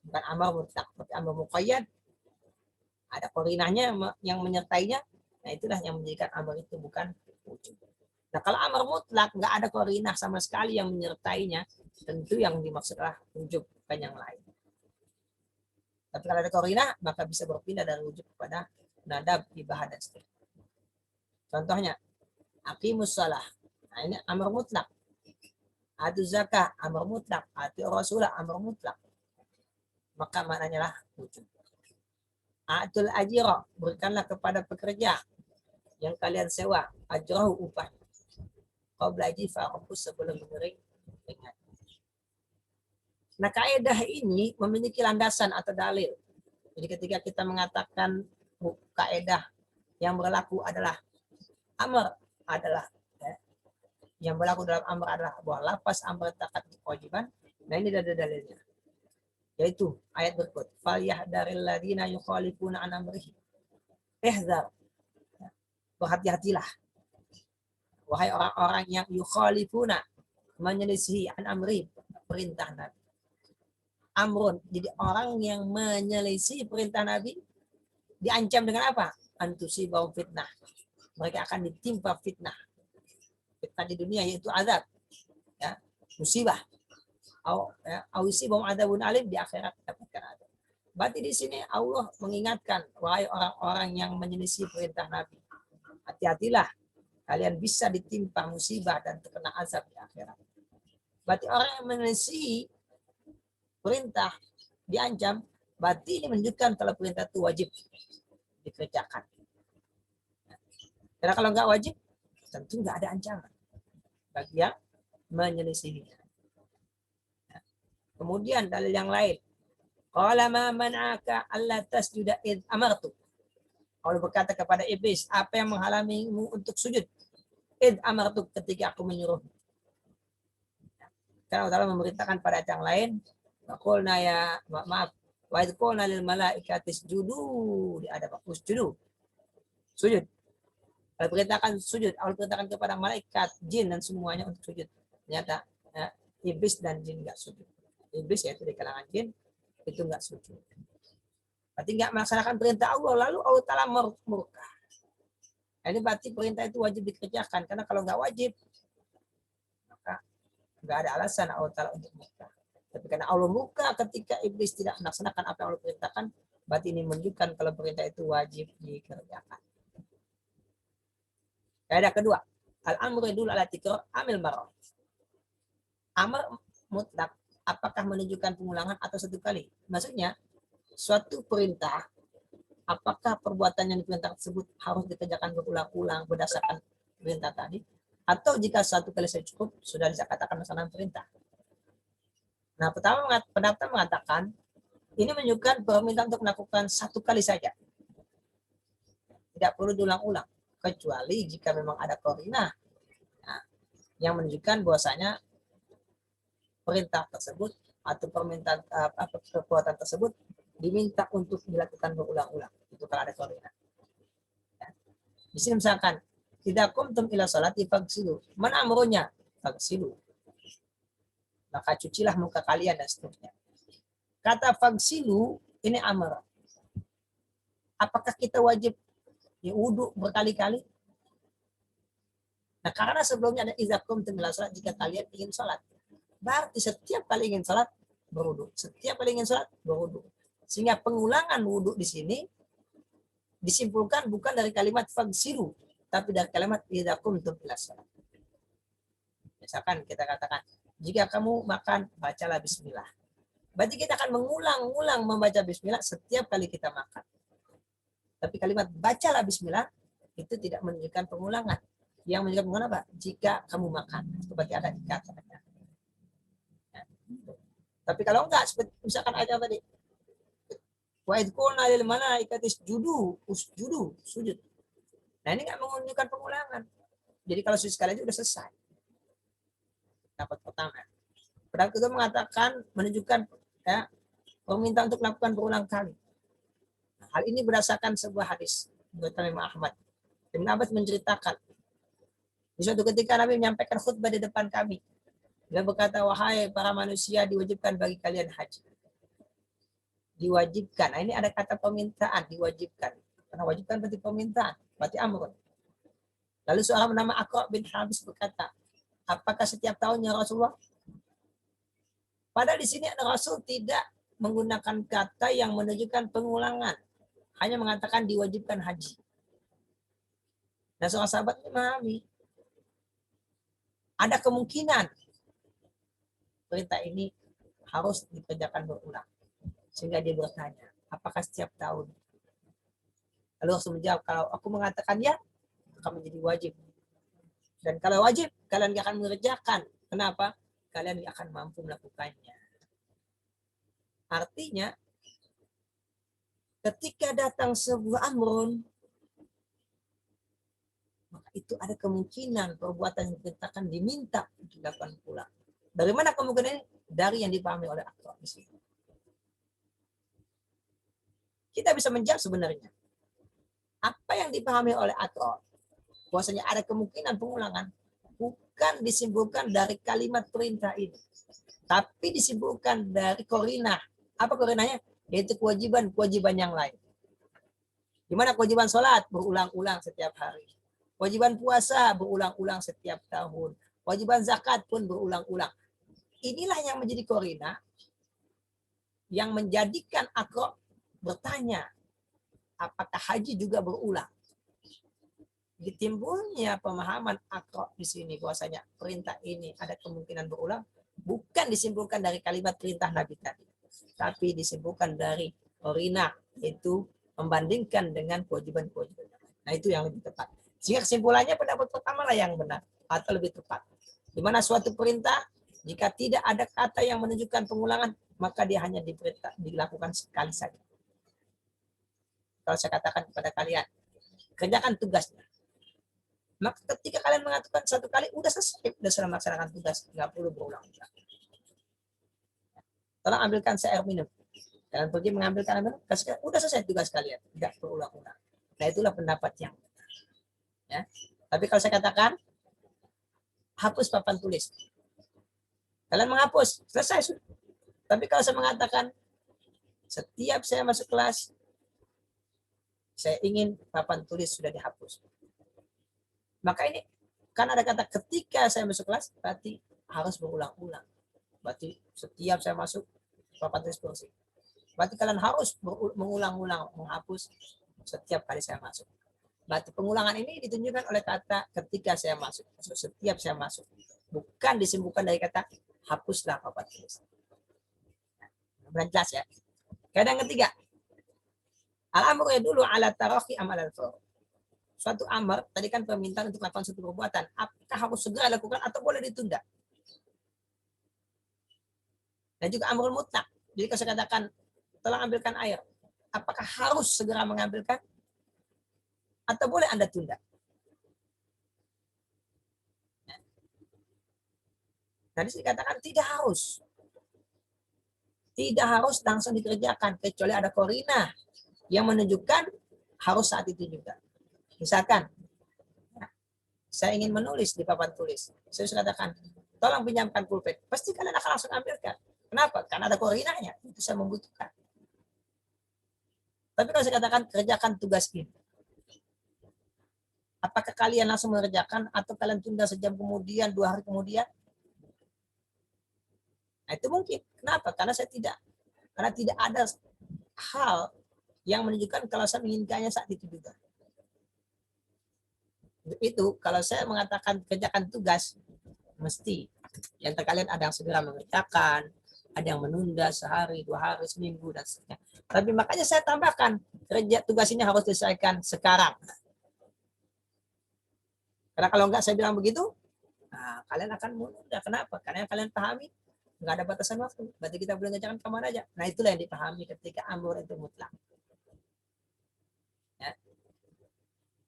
A: Bukan amr mutlak, seperti amr muqayyad. Ada korinahnya yang menyertainya, nah itulah yang menjadikan amr itu bukan wujub. Nah kalau amr mutlak nggak ada korinah sama sekali yang menyertainya, tentu yang dimaksud adalah wujub, bukan yang lain. Tapi kalau ada korinah, maka bisa berpindah dari wujud kepada nadab, ibah, dan seterusnya. Contohnya, aqimus shalah. Nah, ini amar mutlak. Atu zakah, amar mutlak. Atu rasulah, amar mutlak. Maka maknanya lah wujud. Atul ajira, berikanlah kepada pekerja yang kalian sewa, ajrahu upah. Qabla jifa, sebelum mengering keringat. Nah, kaidah ini memiliki landasan atau dalil. Jadi ketika kita mengatakan kaidah yang berlaku adalah amr adalah ya, yang berlaku dalam amr adalah bahwa lafaz amr takat kewajiban. Nah ini ada dalilnya. Yaitu ayat berikut. Falyahdaril ladzina yukhalifuna an amrihi. Ihzar. Berhati-hatilah. Wahai orang-orang yang yukhalifuna menyelisihi an amri perintah Nabi. Amrun. Jadi orang yang menyelisih perintah Nabi diancam dengan apa? Antusibau fitnah. Mereka akan ditimpa fitnah. Fitnah di dunia yaitu azab. Ya, musibah. Ausibau adabun alim di akhirat dapatkan azab. Berarti di sini Allah mengingatkan wahai orang-orang yang menyelisih perintah Nabi. Hati-hatilah kalian bisa ditimpa musibah dan terkena azab di akhirat. Berarti orang yang menyelisih perintah diancam, berarti ini menunjukkan kalau perintah itu wajib dikerjakan. Karena kalau nggak wajib, tentu nggak ada ancaman bagi yang menyelisihinya. Kemudian dalil yang lain, qala ma man'aka alla tasjuda id amartu. Allah berkata kepada iblis, apa yang menghalangimu untuk sujud? Id amartu, ketika aku menyuruh. Karena Allah memerintahkan pada yang lain, qulna ya maaf, wa id qulna lil malaikati isjudu, ada usjudu. Sujud. Allah perintahkan sujud, Allah perintahkan kepada malaikat, jin dan semuanya untuk sujud. Ternyata ya, iblis dan jin nggak sujud. Iblis yaitu di kalangan jin itu nggak sujud. Berarti nggak melaksanakan perintah Allah, lalu Allah Ta'ala murka. Ini berarti perintah itu wajib dikerjakan, karena kalau nggak wajib, maka nggak ada alasan Allah Ta'ala untuk murka. Tapi karena Allah murka ketika iblis tidak melaksanakan apa yang Allah perintahkan, berarti ini menunjukkan kalau perintah itu wajib dikerjakan. Kaidah kedua, al-amru yadullu ala tikrar amil marah. Amar mutlak apakah menunjukkan pengulangan atau satu kali? Maksudnya suatu perintah apakah perbuatan yang diperintah tersebut harus dikerjakan berulang-ulang berdasarkan perintah tadi, atau jika satu kali saja cukup, sudah bisa katakan melaksanakan perintah. Nah, pertama pendapat mengatakan ini menunjukkan permintaan untuk melakukan satu kali saja, tidak perlu diulang-ulang, kecuali jika memang ada korina yang menunjukkan bahwasanya perintah tersebut atau permintaan perbuatan tersebut diminta untuk dilakukan berulang-ulang. Itu kalau ada koordinat. Ya. Di sini misalkan tidak kumtum ila salati fagsilu. Mana amrunya? Fagsilu. Maka cucilah muka kalian dan seterusnya. Kata fagsilu ini amr. Apakah kita wajib wudhu berkali-kali? Nah, karena sebelumnya ada idza kumtum ila salat, jika kalian ingin salat. Berarti setiap kali ingin salat berwudu. Setiap kali ingin salat berwudu. Sehingga pengulangan wudhu di sini disimpulkan bukan dari kalimat fagsilu, tapi dari kalimat idza kumtum ila salat. Misalkan kita katakan, jika kamu makan, bacalah bismillah. Berarti kita akan mengulang-ulang membaca bismillah setiap kali kita makan. Tapi kalimat bacalah bismillah itu tidak menunjukkan pengulangan. Yang menunjukkan pengulangan apa? Jika kamu makan. Berarti ada ikatannya. Ya. Tapi kalau enggak, seperti misalkan aja tadi, wa idqulna lil malaikati usjudu, sujud. Nah, ini enggak menunjukkan pengulangan. Jadi kalau sujud sekali aja udah selesai. Pendapat pertama. Pendapat kedua mengatakan menunjukkan ya, permintaan untuk melakukan berulang kali. Hal ini berdasarkan sebuah hadis dari Imam Ahmad. Ibn Abbas menceritakan di suatu ketika Nabi menyampaikan khutbah di depan kami. Dia berkata, wahai para manusia, diwajibkan bagi kalian haji. Diwajibkan. Nah, ini ada kata permintaan, diwajibkan. Karena wajibkan berarti permintaan, berarti amrun. Lalu seorang bernama Aqra bin Habis berkata, apakah setiap tahunnya Rasulullah? Padahal di sini ada Rasul tidak menggunakan kata yang menunjukkan pengulangan. Hanya mengatakan diwajibkan haji. Nah, seorang sahabat memahami. Ada kemungkinan perintah ini harus dikerjakan berulang. Sehingga dia bertanya, apakah setiap tahun? Lalu Rasul menjawab, kalau aku mengatakan ya, akan menjadi wajib. Dan kalau wajib, kalian akan mengerjakan. Kenapa? Kalian akan mampu melakukannya. Artinya, ketika datang sebuah amrun, maka itu ada kemungkinan perbuatan yang diperintahkan diminta untuk dilakukan pulang. Dari mana kemungkinan ini? Dari yang dipahami oleh aktor di sini. Kita bisa menjawab sebenarnya. Apa yang dipahami oleh aktor? Bahwasanya ada kemungkinan pengulangan bukan disimpulkan dari kalimat perintah ini, tapi disimpulkan dari korina. Apa korinanya? Yaitu kewajiban yang lain. Di mana kewajiban sholat berulang-ulang setiap hari. Kewajiban puasa berulang-ulang setiap tahun. Kewajiban zakat pun berulang-ulang. Inilah yang menjadi korina yang menjadikan Aqra bertanya, apakah haji juga berulang? Ditimbulnya pemahaman Aqra di sini bahwasanya perintah ini ada kemungkinan berulang, bukan disimpulkan dari kalimat perintah Nabi tadi, tapi disimpulkan dari korina, yaitu membandingkan dengan kewajiban-kewajiban. Nah, itu yang lebih tepat. Sehingga kesimpulannya pendapat pertama lah yang benar atau lebih tepat. Di mana suatu perintah jika tidak ada kata yang menunjukkan pengulangan, maka dia hanya dilakukan sekali saja. Kalau saya katakan kepada kalian, kerjakan tugasnya. Maka ketika kalian mengatakan satu kali, udah selesai, udah selesai melaksanakan tugas, nggak perlu berulang-ulang. Tolong ambilkan saya air minum. Kalian pergi mengambilkan air minum, udah selesai tugas kalian, tidak berulang-ulang. Nah, itulah pendapat yang benar. Ya. Tapi kalau saya katakan, hapus papan tulis. Kalian menghapus, selesai. Tapi kalau saya mengatakan, setiap saya masuk kelas, saya ingin papan tulis sudah dihapus. Maka ini, kan ada kata ketika saya masuk kelas, berarti harus berulang-ulang. Berarti setiap saya masuk, papan tulis bersih. Berarti kalian harus mengulang-ulang, menghapus setiap kali saya masuk. Berarti pengulangan ini ditunjukkan oleh kata ketika saya masuk. Setiap saya masuk. Bukan disimpulkan dari kata hapuslah papan tulis. Benar jelas ya. Kadang ketiga. Al-amru dulu ala tarakhi amal al-fawr. Suatu amar, tadi kan permintaan untuk melakukan suatu perbuatan. Apakah harus segera lakukan atau boleh ditunda? Dan juga amrul mutlak. Jadi kalau saya katakan, tolong ambilkan air. Apakah harus segera mengambilkan? Atau boleh Anda tunda? Tadi saya katakan tidak harus. Tidak harus langsung dikerjakan. Kecuali ada korina yang menunjukkan harus saat itu juga. Misalkan, saya ingin menulis di papan tulis. Saya sudah katakan, tolong pinjamkan pulpen. Pasti kalian akan langsung ambilkan. Kenapa? Karena ada koordinatnya. Itu saya membutuhkan. Tapi kalau saya katakan, kerjakan tugas ini. Apakah kalian langsung mengerjakan atau kalian tunda sejam kemudian, 2 hari kemudian? Nah, itu mungkin. Kenapa? Karena tidak ada hal yang menunjukkan kalau saya menginginkannya saat itu juga. Itu kalau saya mengatakan kerjakan tugas, mesti yang kalian ada yang segera mengerjakan, ada yang menunda sehari, 2 hari, seminggu, dan seterusnya. Tapi makanya saya tambahkan, kerja tugas ini harus diselesaikan sekarang. Karena kalau enggak saya bilang begitu, nah, kalian akan menunda. Kenapa? Karena yang kalian pahami, enggak ada batasan waktu. Berarti kita boleh ngerjakan kapan aja. Nah, itulah yang dipahami ketika amr itu mutlak. Ya.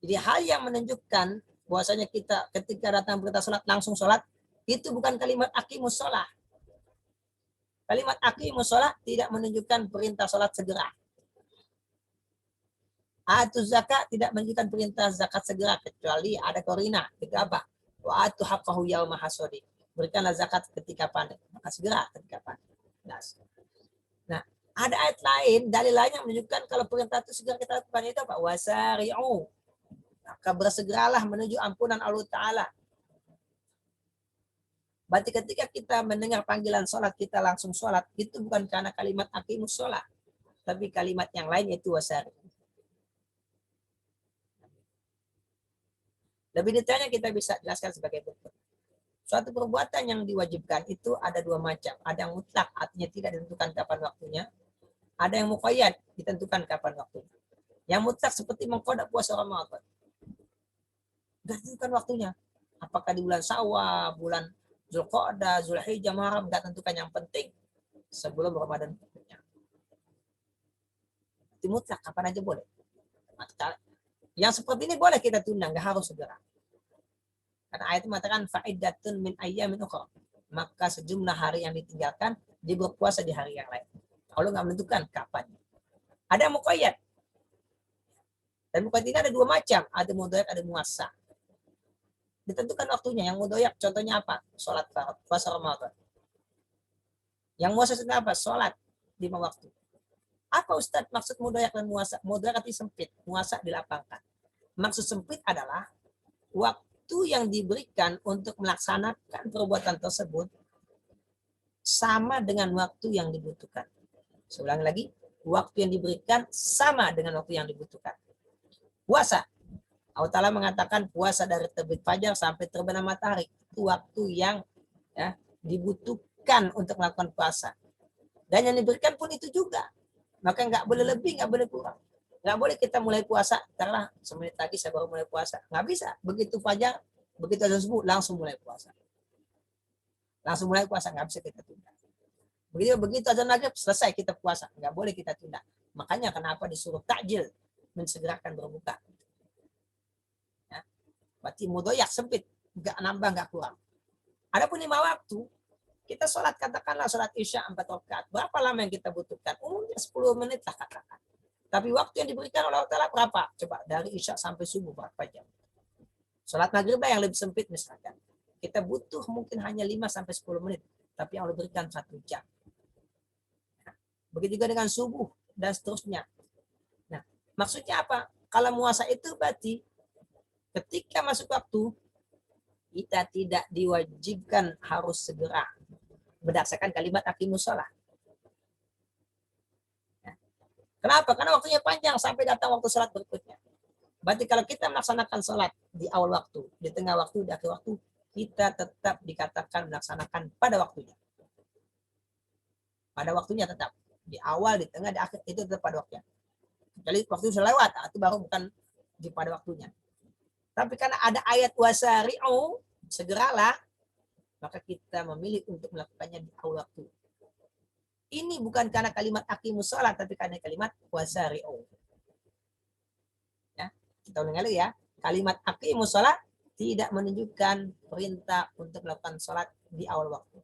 A: Jadi hal yang menunjukkan bahwasanya kita ketika datang perintah sholat langsung sholat, itu bukan kalimat aqimus sholat. Kalimat aqimus sholat tidak menunjukkan perintah sholat segera. Atu zakat tidak menunjukkan perintah zakat segera kecuali ada korina. Itu apa? Wa atu haqqahu yauma hasodi. Berikanlah zakat ketika panen. Maka segera ketika panen. Nah, ada ayat lain, dalil lainnya menunjukkan kalau perintah itu segera kita lakukan itu apa? Wasari'u. Maka bersegeralah menuju ampunan Allah Ta'ala. Berarti ketika kita mendengar panggilan sholat, kita langsung sholat. Itu bukan karena kalimat aqimus sholat. Tapi kalimat yang lain yaitu wasari'u. Lebih detailnya kita bisa jelaskan sebagai berikut. Suatu perbuatan yang diwajibkan itu ada 2 macam. Ada yang mutlak, artinya tidak ditentukan kapan waktunya. Ada yang muqayyad, ditentukan kapan waktunya. Yang mutlak seperti mengqada puasa Ramadan. Tidak ditentukan waktunya. Apakah di bulan Syawal, bulan Zulqa'dah, Zulhijjah, Muharram, tidak tentukan. Yang penting sebelum Ramadan. Itu mutlak, kapan aja boleh. Yang seperti ini boleh kita tunda, nggak harus segera. Karena ayat itu mengatakan fa'iddatun min ayyamin ukhra. Maka sejumlah hari yang ditinggalkan dia berpuasa di hari yang lain. Allah nggak menentukan kapan. Ada muqayyad. Dan muqayyad ini ada 2 macam, ada mudhayak, ada muassa. Ditentukan waktunya. Yang mudhayak contohnya apa? Salat puasa Ramadan. Yang muassa itu apa? Salat 5 waktu. Apa Ustaz maksud mudhayak dan muassa? Mudhayak arti sempit, muassa dilapangkan. Maksud sempit adalah waktu yang diberikan untuk melaksanakan perbuatan tersebut sama dengan waktu yang dibutuhkan. Saya ulangi lagi, waktu yang diberikan sama dengan waktu yang dibutuhkan. Puasa, Allah Ta'ala mengatakan puasa dari terbit fajar sampai terbenam matahari. Itu waktu yang dibutuhkan untuk melakukan puasa. Dan yang diberikan pun itu juga. Maka nggak boleh lebih, nggak boleh kurang. Nggak boleh kita mulai puasa, karena semenit lagi saya baru mulai puasa. Nggak bisa. Begitu fajar, begitu azan subuh, langsung mulai puasa. Langsung mulai puasa, nggak bisa kita tunda. Begitu azan maghrib, selesai kita puasa. Nggak boleh kita tunda. Makanya kenapa disuruh takjil, mensegerakan berbuka. Ya. Berarti mudoyak sempit, nggak nambah, nggak kurang. Adapun 5 waktu, kita sholat, katakanlah sholat isya 4 rakaat. Berapa lama yang kita butuhkan? Umumnya 10 menit lah katakan. Tapi waktu yang diberikan oleh Allah Ta'ala berapa? Coba dari isya sampai subuh berapa jam? Sholat maghrib yang lebih sempit misalkan. Kita butuh mungkin hanya 5 sampai 10 menit. Tapi yang Allah berikan 1 jam. Begitu juga dengan subuh dan seterusnya. Nah, maksudnya apa? Kalau puasa itu berarti ketika masuk waktu, kita tidak diwajibkan harus segera. Berdasarkan kalimat aqimus shalah. Kenapa? Karena waktunya panjang sampai datang waktu sholat berikutnya. Berarti kalau kita melaksanakan sholat di awal waktu, di tengah waktu, di akhir waktu, kita tetap dikatakan melaksanakan pada waktunya. Pada waktunya tetap. Di awal, di tengah, di akhir, itu tetap pada waktunya. Kecuali waktu sudah lewat, itu baru bukan pada waktunya. Tapi karena ada ayat wasari'u, segeralah, maka kita memilih untuk melakukannya di awal waktu. Ini bukan karena kalimat aqimus shalah, tapi karena kalimat wasari'u. Ya, kita ulang lagi ya. Kalimat aqimus shalah tidak menunjukkan perintah untuk melakukan sholat di awal waktu.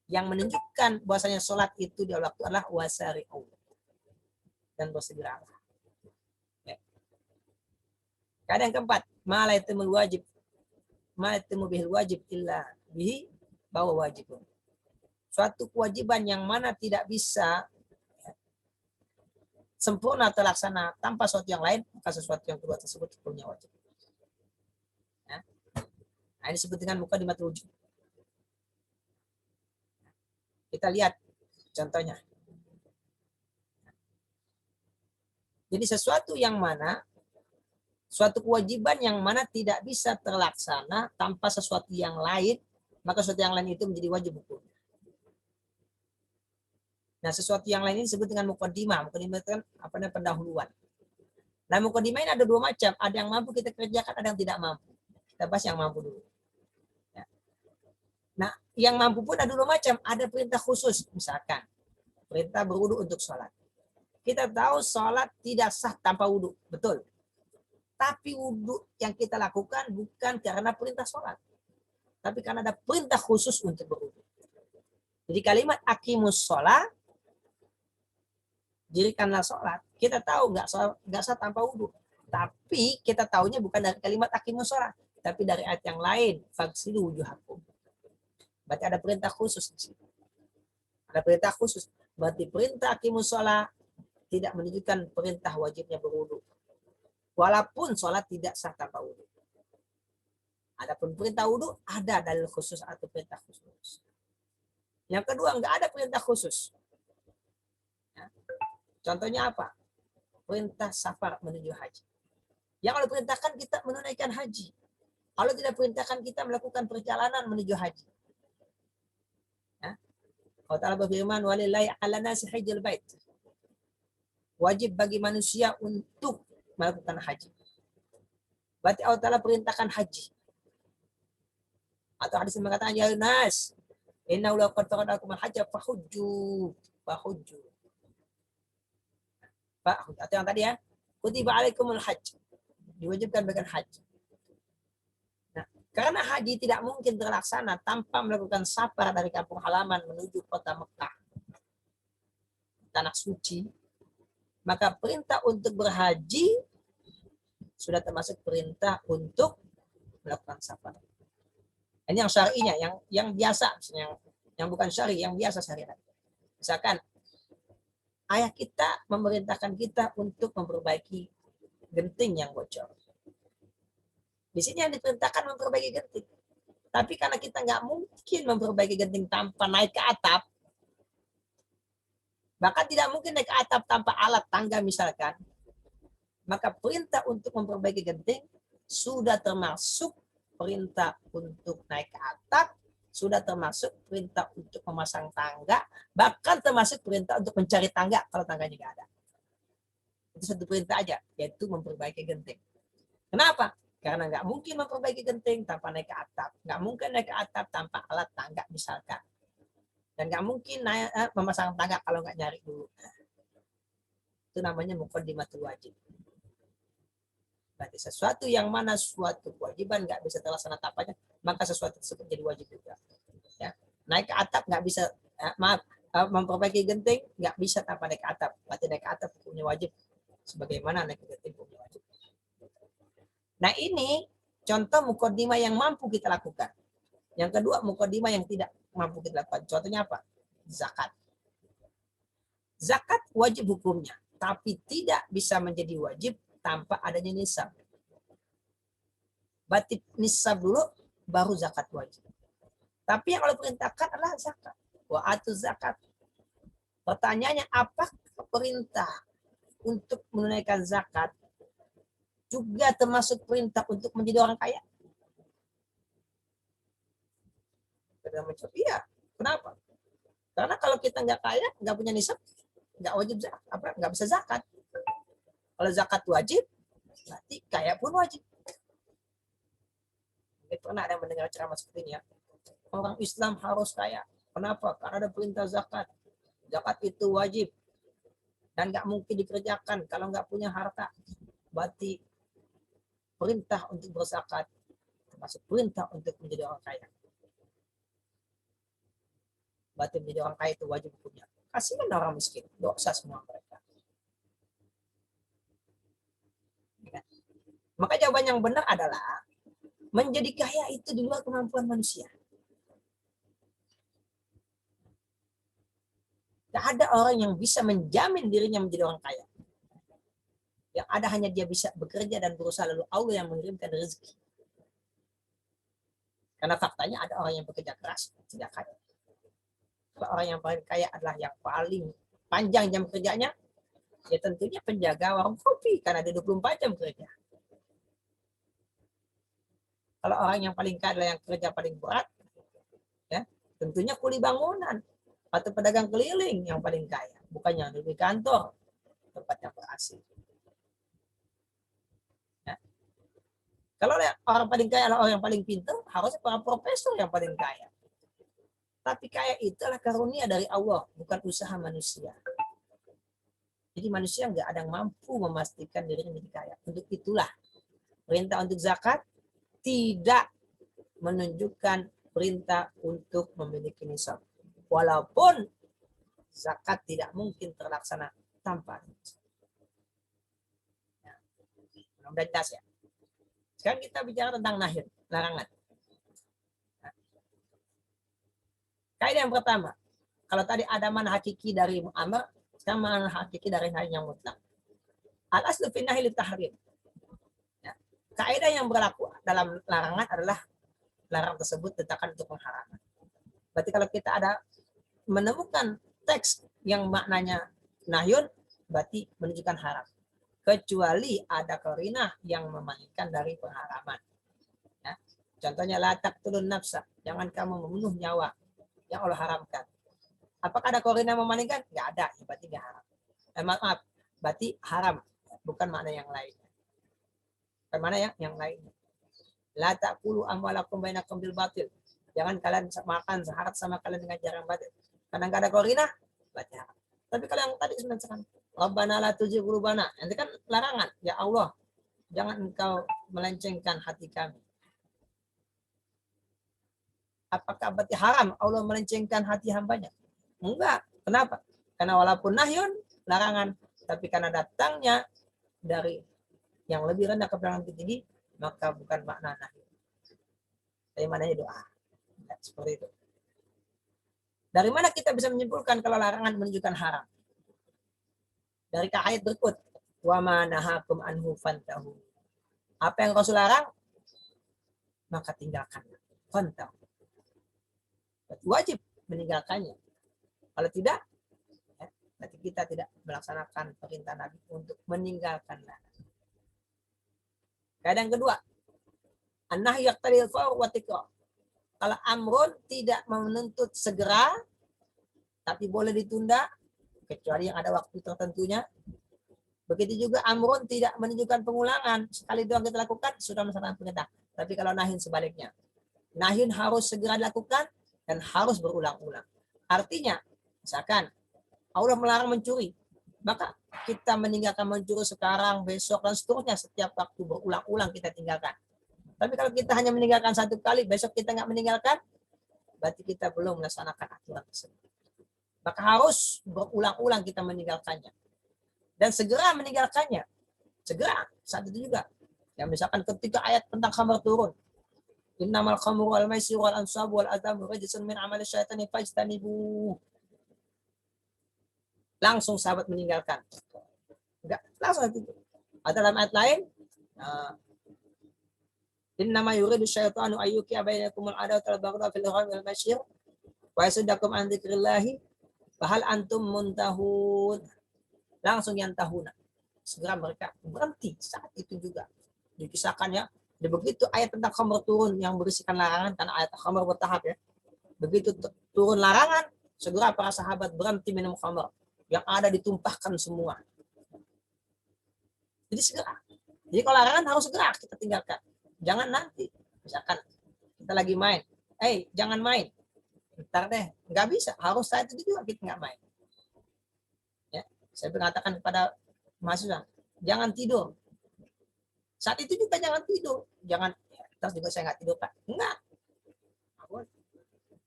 A: Yang menunjukkan bahwasanya sholat itu di awal waktu adalah wasari'u. Dan bersegeralah. Ya. Yang keempat, ma la yatimul wajib. Ma yatimu bihil wajib illa bihi bahwa wajib. Suatu kewajiban yang mana tidak bisa sempurna terlaksana tanpa sesuatu yang lain, maka sesuatu yang kedua tersebut punya wajib. Ya. Nah, ini disebut dengan muqaddimatul wujub. Kita lihat contohnya. Jadi sesuatu yang mana, suatu kewajiban yang mana tidak bisa terlaksana tanpa sesuatu yang lain, maka sesuatu yang lain itu menjadi wajib hukum. Nah, sesuatu yang lain ini disebut dengan muqaddimah. Muqaddimah itu kan apa namanya, pendahuluan. Nah, muqaddimah ini ada dua macam. Ada yang mampu kita kerjakan, ada yang tidak mampu. Kita bahas yang mampu dulu. Ya. Nah, yang mampu pun ada dua macam. Ada perintah khusus, misalkan perintah berwudu untuk sholat. Kita tahu sholat tidak sah tanpa wudu, betul. Tapi wudu yang kita lakukan bukan karena perintah sholat, tapi karena ada perintah khusus untuk berwudu. Jadi kalimat aqimus sholat, dirikanlah sholat, kita tahu nggak sah tanpa wudu. Tapi kita tahunya bukan dari kalimat aqimus sholat, tapi dari ayat yang lain, faghsilu wujuhakum. Berarti ada perintah khusus di sini. Ada perintah khusus. Berarti perintah aqimus sholat tidak menunjukkan perintah wajibnya berwudu. Walaupun sholat tidak sah tanpa wudu. Adapun perintah wudu ada dalil khusus atau perintah khusus. Yang kedua, nggak ada perintah khusus. Ya. Contohnya apa? Perintah safar menuju haji. Yang Allah perintahkan kita menunaikan haji. Allah tidak perintahkan kita melakukan perjalanan menuju haji. Ya. Allah Ta'ala berfirman, walillahi ala nasi hajjal bait. Wajib bagi manusia untuk melakukan haji. Berarti Allah Ta'ala perintahkan haji. Atau hadis yang mengatakan, ya nas, inna ula qad faradakum al-hajja fahujju. Atau yang tadi ya, kutiba alaikumul hajj. Diwajibkan bagian haji. Nah, karena haji tidak mungkin terlaksana tanpa melakukan safar dari kampung halaman menuju kota Mekah, tanah suci, maka perintah untuk berhaji sudah termasuk perintah untuk melakukan safar. Ini yang syar'inya, yang biasa, yang bukan syar'i, yang biasa syariat. Misalkan ayah kita memerintahkan kita untuk memperbaiki genting yang bocor. Di sini yang diperintahkan memperbaiki genting. Tapi karena kita nggak mungkin memperbaiki genting tanpa naik ke atap, bahkan tidak mungkin naik ke atap tanpa alat tangga misalkan, maka perintah untuk memperbaiki genting sudah termasuk perintah untuk naik ke atap, sudah termasuk perintah untuk memasang tangga, bahkan termasuk perintah untuk mencari tangga kalau tangganya nggak ada. Itu satu perintah aja, yaitu memperbaiki genting. Kenapa? Karena nggak mungkin memperbaiki genting tanpa naik ke atap. Nggak mungkin naik ke atap tanpa alat tangga misalkan. Dan nggak mungkin memasang tangga kalau nggak nyari dulu. Itu namanya muqaddimatul wajib. Berarti sesuatu yang mana suatu kewajiban nggak bisa terlaksana tanpanya, maka sesuatu tersebut jadi wajib juga. Ya. Naik ke atap nggak bisa, memperbaiki genting nggak bisa tanpa naik ke atap. Berarti naik ke atap punya wajib, sebagaimana naik ke genting punya wajib. Nah ini contoh muqaddimah yang mampu kita lakukan. Yang kedua muqaddimah yang tidak mampu kita lakukan. Contohnya apa? Zakat. Zakat wajib hukumnya, tapi tidak bisa menjadi wajib tanpa adanya nisab. Berarti nisab dulu, baru zakat wajib. Tapi yang Allah perintahkan adalah zakat. Wa atu zakat. Pertanyaannya, apakah perintah untuk menunaikan zakat juga termasuk perintah untuk menjadi orang kaya? Kita menjawab, iya. Kenapa? Karena kalau kita nggak kaya, nggak punya nisab, nggak wajib nggak bisa zakat. Kalau zakat wajib, berarti kaya pun wajib. Pernah ada yang mendengar ceramah seperti ini ya? Orang Islam harus kaya. Kenapa? Karena ada perintah zakat. Zakat itu wajib dan nggak mungkin dikerjakan kalau nggak punya harta. Berarti perintah untuk berzakat termasuk perintah untuk menjadi orang kaya. Berarti menjadi orang kaya itu wajib punya. Kasihan orang miskin, dosa semua mereka. Maka jawaban yang benar adalah menjadi kaya itu di luar kemampuan manusia. Tidak ada orang yang bisa menjamin dirinya menjadi orang kaya. Yang ada hanya dia bisa bekerja dan berusaha, lalu Allah yang mengirimkan rezeki. Karena faktanya ada orang yang bekerja keras tidak kaya. Kalau orang yang paling kaya adalah yang paling panjang jam kerjanya, ya tentunya penjaga warung kopi karena dia 24 jam kerja. Kalau orang yang paling kaya adalah yang kerja paling berat, ya tentunya kuli bangunan atau pedagang keliling yang paling kaya, bukan yang di kantor tempat yang ber-AC. Ya. Kalau orang paling kaya adalah orang yang paling pintar, harusnya para profesor yang paling kaya. Tapi kaya itulah karunia dari Allah, bukan usaha manusia. Jadi manusia nggak ada yang mampu memastikan dirinya menjadi kaya. Untuk itulah perintah untuk zakat tidak menunjukkan perintah untuk memiliki nisab. Walaupun zakat tidak mungkin terlaksana tanpa nisab. Mudah-mudahan jelas ya. Sekarang kita bicara tentang nahi, larangan. Kaidah yang pertama, kalau tadi ada mana hakiki dari amr, sekarang mana hakiki dari nahi yang mutlak. Al-aslu fi nahi litahrim. Ya. Kaidah yang berlaku dalam larangan adalah larang tersebut ditetapkan untuk pengharaman. Berarti kalau kita ada menemukan teks yang maknanya nahyun, berarti menunjukkan haram. Kecuali ada qarinah yang memalingkan dari pengharaman. Ya. Contohnya la taqtulun nafsa, jangan kamu membunuh nyawa yang Allah haramkan. Apakah ada qarinah yang memalingkan? Enggak ada, berarti enggak haram. Maaf, berarti haram, bukan makna yang lain. Bukan makna yang lain. La ta'kulu amwalakum bainakum bil batil. Jangan kalian makan seharat sama kalian dengan cara yang batil. Karena enggak ada qarinah, berarti haram. Tapi kalau yang tadi sebenarnya Rabbana la tuzigh qulubana, itu kan larangan. Ya Allah, jangan engkau melencengkan hati kami. Apakah berarti haram Allah melencengkan hati hambanya? Enggak. Kenapa? Karena walaupun nahyun, larangan, tapi karena datangnya dari yang lebih rendah ke belakang tinggi, maka bukan makna nahyun. Tapi maknanya doa. Ya, seperti itu. Dari mana kita bisa menyimpulkan kalau larangan menunjukkan haram? Dari ayat berikut. Wa ma nahakum anhu fantahu. Apa yang Rasul larang, maka tinggalkan. Fantahu. Wajib meninggalkannya. Kalau tidak, ya, berarti kita tidak melaksanakan perintah Nabi untuk meninggalkan larangan. Kadang kedua, an-nahyu yaqtadil fawr wa tikrar. Kalau amrun tidak menuntut segera, tapi boleh ditunda, kecuali yang ada waktu tertentunya. Begitu juga amrun tidak menunjukkan pengulangan. Sekali doang kita lakukan, sudah melaksanakan perintah. Tapi kalau nahyun sebaliknya. Nahyun harus segera dilakukan dan harus berulang-ulang. Artinya, misalkan Allah melarang mencuri, maka kita meninggalkan mencuri sekarang, besok, dan seterusnya. Setiap waktu berulang-ulang kita tinggalkan. Tapi kalau kita hanya meninggalkan satu kali, besok kita nggak meninggalkan, berarti kita belum melaksanakan aturan tersebut. Maka harus berulang-ulang kita meninggalkannya. Dan segera meninggalkannya. Segera, saat itu juga. Ya, misalkan ketika ayat tentang khamr turun, innamal khamru wal maisir wal ansabu wal adhamu rijsun min amali syaitani fajtanibu. Langsung sahabat meninggalkan. Enggak, langsung itu. Ada dalam ayat lain, innama yuridu syaitanu ayyuki bainakumul adawata wal baghdha fil khamri wal maisir wa yasuddakum an dzikrillahi fahal antum muntahun. Langsung yang tahuna. Segera mereka berhenti saat itu juga. Dikisahkannya, begitu ayat tentang khamr turun yang berisikan larangan, karena ayat khamr bertahap ya. Begitu turun larangan, segera para sahabat berhenti minum khamr. yang ada ditumpahkan semua. Jadi segera. Jadi kalau larangan harus segera kita tinggalkan. Jangan nanti. Misalkan kita lagi main. Jangan main. Ntar deh. Nggak bisa. Harus saat itu juga kita nggak main. Ya. Saya mengatakan kepada mahasiswa, jangan tidur. Saat itu juga jangan tidur. Jangan, terus juga saya nggak tidur Pak. Enggak.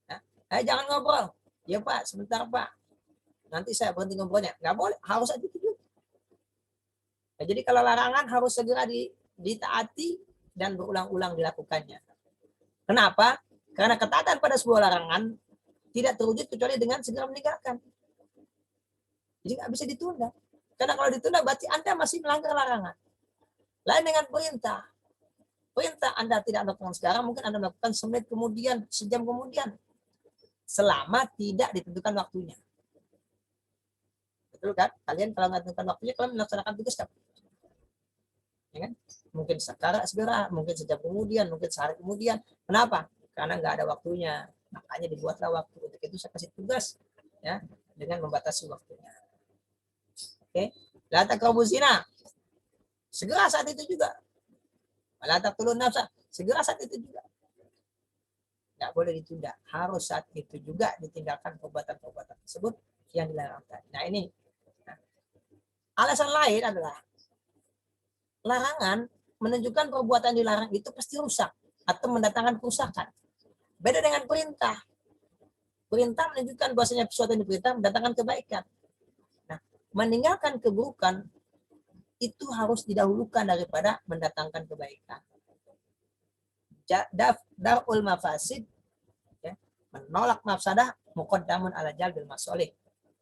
A: Ya. Jangan ngobrol. Ya Pak, sebentar Pak. Nanti saya berhenti ngobrolnya. Nggak boleh. Harus saat itu juga. Nah, jadi kalau larangan harus segera ditaati dan berulang-ulang dilakukannya. Kenapa? Karena ketaatan pada sebuah larangan tidak terwujud kecuali dengan segera meninggalkan. Jadi nggak bisa ditunda. Karena kalau ditunda berarti Anda masih melanggar larangan. Lain dengan perintah. Perintah Anda tidak melakukan sekarang, mungkin Anda melakukan semenit kemudian, sejam kemudian. Selama tidak ditentukan waktunya. Betul kan? Kalian kalau nggak ditentukan waktunya, kalian melaksanakan tugas kan? Ya kan? Mungkin sekarang segera, mungkin sejam kemudian, mungkin sehari kemudian. Kenapa? Karena nggak ada waktunya. Makanya dibuatlah waktu. Untuk itu saya kasih tugas ya dengan membatasi waktunya. Oke, la taqrabu zina. Segera saat itu juga. La taqtulun nafsa. Segera saat itu juga. Nggak boleh ditunda. Harus saat itu juga ditinggalkan perbuatan-perbuatan tersebut yang dilarang tadi. Nah ini. Alasan lain adalah larangan menunjukkan perbuatan dilarang itu pasti rusak atau mendatangkan kerusakan. Beda dengan perintah. Perintah menunjukkan bahwasanya sesuatu yang diperintah mendatangkan kebaikan. Nah, meninggalkan keburukan itu harus didahulukan daripada mendatangkan kebaikan. Darul mafasid, ya, menolak mafsadah muqaddamun ala jalbil masolih.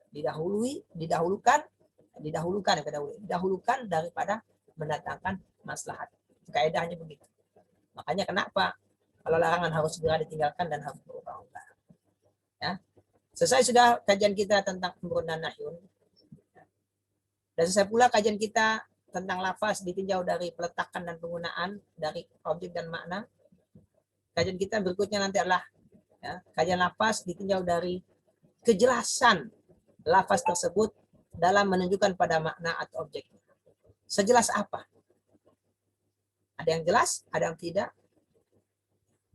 A: Didahulukan daripada mendatangkan maslahat. Kaidahnya begitu. Makanya kenapa kalau larangan harus segera ditinggalkan dan harus berubah-ubah. Ya. Selesai sudah kajian kita tentang amrun dan nahyun. Dan selesai pula kajian kita tentang lafaz ditinjau dari peletakan dan penggunaan dari objek dan makna. Kajian kita berikutnya nanti adalah ya, kajian lafaz ditinjau dari kejelasan lafaz tersebut dalam menunjukkan pada makna atau objek. Sejelas apa? Ada yang jelas, ada yang tidak.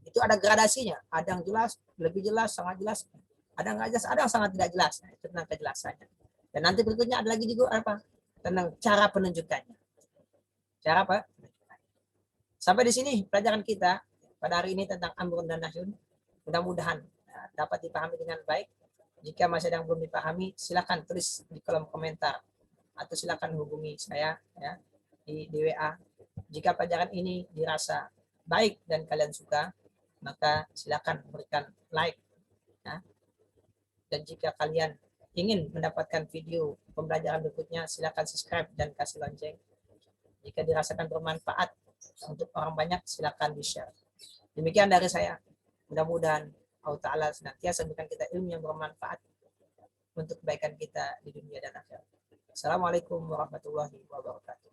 A: Itu ada gradasinya. Ada yang jelas, lebih jelas, sangat jelas. Ada yang nggak jelas, ada yang sangat tidak jelas. Nah, itu tentang kejelasannya. Dan nanti berikutnya ada lagi juga apa? Tentang cara penunjukannya. Cara apa? Sampai di sini pelajaran kita pada hari ini tentang amrun dan nahyun. Mudah-mudahan dapat dipahami dengan baik. Jika masih ada yang belum dipahami, silakan tulis di kolom komentar atau silakan hubungi saya ya di WA. Jika pelajaran ini dirasa baik dan kalian suka, maka silakan berikan like ya. Dan jika kalian ingin mendapatkan video pembelajaran berikutnya, silakan subscribe dan kasih lonceng. Jika dirasakan bermanfaat untuk orang banyak, silakan di-share. Demikian dari saya. Mudah-mudahan Allah Ta'ala senantiasa memberikan kita ilmu yang bermanfaat untuk kebaikan kita di dunia dan akhirat. Assalamualaikum warahmatullahi wabarakatuh.